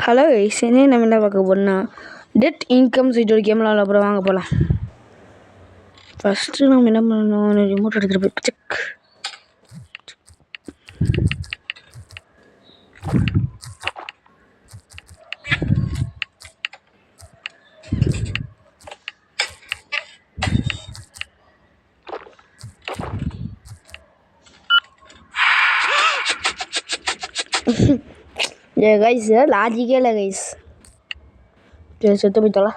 Hello guys, நம்ம என்ன பார்க்க போறோம்னா டெட் இன்கம் சைட் ஒரு கேம் விளாட அப்புறம் வாங்க போகலாம். ஃபஸ்ட்டு நம்ம என்ன பண்ணணும், ரிமோட் எடுத்துகிட்டு போய் செக். கைஸ் லாஜிக்கே இல்லை கைஸ். சரி செத்து போய்த்தோல.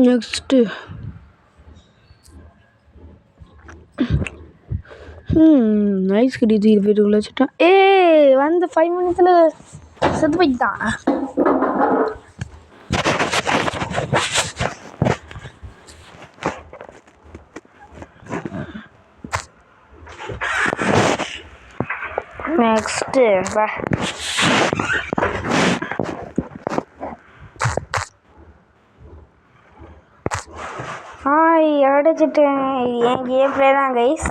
நெக்ஸ்ட்டு நைஸ் கிடையாது. 20 வச்சுட்டான். வந்து 5 மினிட்ஸில் செத்து போய்ட்டான். நெக்ஸ்ட்டு அடிச்சிட்டேன். என் கேம் பிளே தான் கைஸ்.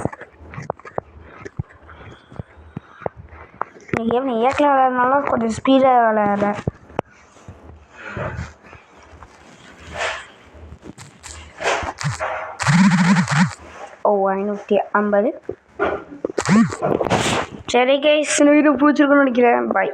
இந்த கேம் ஏக்கில் விளையாடுறதுனால கொஞ்சம் ஸ்பீடாக விளையாடுறேன். ஓ 550. சரி கைஸ், இந்த வீடியோ பிடிச்சிருக்குன்னு நினைக்கிறேன். பாய்.